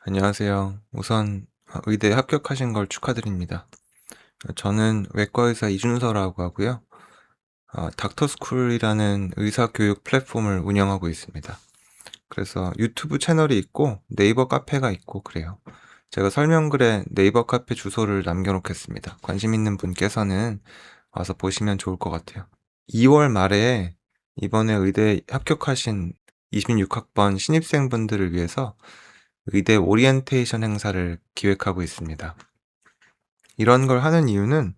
안녕하세요. 우선 의대에 합격하신 걸 축하드립니다. 저는 외과의사 이준서라고 하고요. 닥터스쿨이라는 의사교육 플랫폼을 운영하고 있습니다. 그래서 유튜브 채널이 있고 네이버 카페가 있고 그래요. 제가 설명글에 네이버 카페 주소를 남겨놓겠습니다. 관심 있는 분께서는 와서 보시면 좋을 것 같아요. 2월 말에 이번에 의대에 합격하신 26학번 신입생분들을 위해서 의대 오리엔테이션 행사를 기획하고 있습니다. 이런 걸 하는 이유는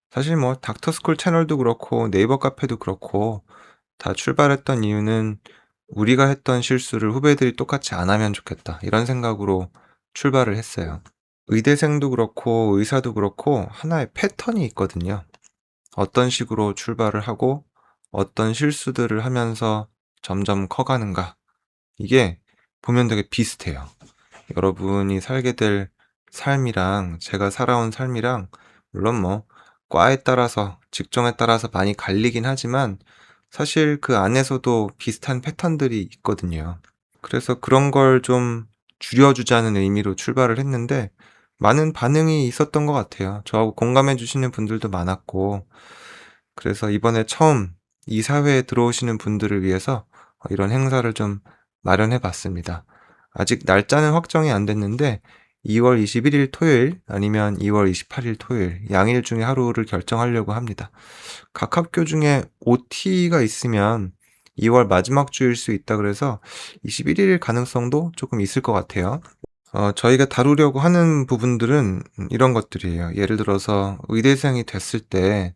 사실 뭐 닥터스쿨 채널도 그렇고 네이버 카페도 그렇고 다 출발했던 이유는 우리가 했던 실수를 후배들이 똑같이 안 하면 좋겠다 이런 생각으로 출발을 했어요. 의대생도 그렇고 의사도 그렇고 하나의 패턴이 있거든요. 어떤 식으로 출발을 하고 어떤 실수들을 하면서 점점 커가는가, 이게 보면 되게 비슷해요. 여러분이 살게 될 삶이랑 제가 살아온 삶이랑 물론 뭐 과에 따라서 직종에 따라서 많이 갈리긴 하지만 사실 그 안에서도 비슷한 패턴들이 있거든요. 그래서 그런 걸 좀 줄여주자는 의미로 출발을 했는데 많은 반응이 있었던 것 같아요. 저하고 공감해 주시는 분들도 많았고, 그래서 이번에 처음 이 사회에 들어오시는 분들을 위해서 이런 행사를 좀 마련해 봤습니다. 아직 날짜는 확정이 안 됐는데 2월 21일 토요일 아니면 2월 28일 토요일 양일 중에 하루를 결정하려고 합니다. 각 학교 중에 OT가 있으면 2월 마지막 주일 수 있다 그래서 21일 가능성도 조금 있을 것 같아요. 저희가 다루려고 하는 부분들은 이런 것들이에요. 예를 들어서 의대생이 됐을 때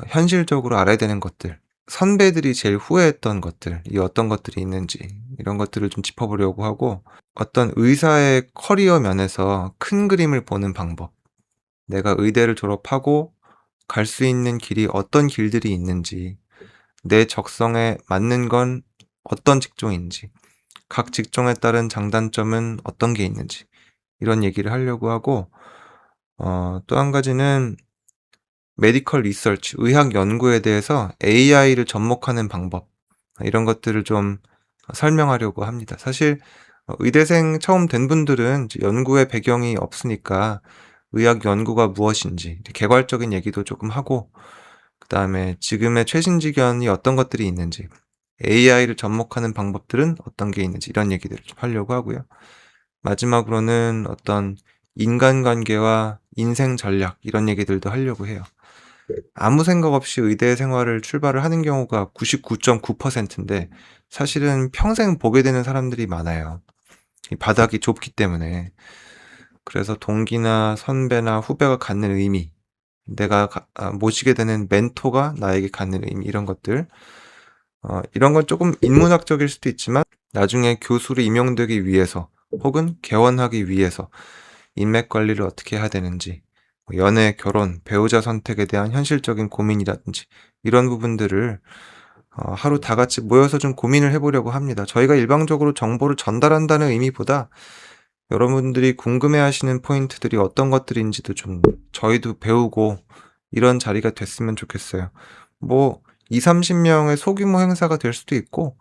현실적으로 알아야 되는 것들, 선배들이 제일 후회했던 것들, 이 어떤 것들이 있는지 이런 것들을 좀 짚어보려고 하고, 어떤 의사의 커리어 면에서 큰 그림을 보는 방법, 내가 의대를 졸업하고 갈 수 있는 길이 어떤 길들이 있는지, 내 적성에 맞는 건 어떤 직종인지, 각 직종에 따른 장단점은 어떤 게 있는지 이런 얘기를 하려고 하고, 또 한 가지는 메디컬 리서치, 의학 연구에 대해서 AI를 접목하는 방법, 이런 것들을 좀 설명하려고 합니다. 사실 의대생 처음 된 분들은 연구의 배경이 없으니까 의학 연구가 무엇인지 개괄적인 얘기도 조금 하고, 그 다음에 지금의 최신지견이 어떤 것들이 있는지, AI를 접목하는 방법들은 어떤 게 있는지 이런 얘기들을 좀 하려고 하고요. 마지막으로는 어떤 인간관계와 인생 전략 이런 얘기들도 하려고 해요. 아무 생각 없이 의대 생활을 출발을 하는 경우가 99.9%인데 사실은 평생 보게 되는 사람들이 많아요. 이 바닥이 좁기 때문에. 그래서 동기나 선배나 후배가 갖는 의미, 내가 모시게 되는 멘토가 나에게 갖는 의미, 이런 것들, 이런 건 조금 인문학적일 수도 있지만 나중에 교수로 임용되기 위해서 혹은 개원하기 위해서 인맥 관리를 어떻게 해야 되는지, 연애, 결혼, 배우자 선택에 대한 현실적인 고민이라든지 이런 부분들을 하루 다 같이 모여서 좀 고민을 해보려고 합니다. 저희가 일방적으로 정보를 전달한다는 의미보다 여러분들이 궁금해하시는 포인트들이 어떤 것들인지도 좀 저희도 배우고 이런 자리가 됐으면 좋겠어요. 뭐 2, 30명의 소규모 행사가 될 수도 있고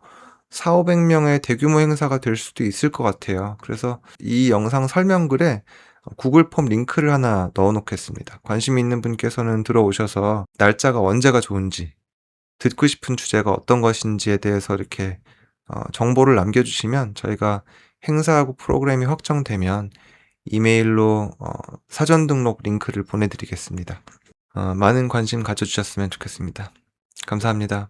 4, 500명의 대규모 행사가 될 수도 있을 것 같아요. 그래서 이 영상 설명글에 구글 폼 링크를 하나 넣어 놓겠습니다. 관심 있는 분께서는 들어오셔서 날짜가 언제가 좋은지, 듣고 싶은 주제가 어떤 것인지에 대해서 이렇게 정보를 남겨주시면 저희가 행사하고 프로그램이 확정되면 이메일로 사전 등록 링크를 보내드리겠습니다. 많은 관심 가져주셨으면 좋겠습니다. 감사합니다.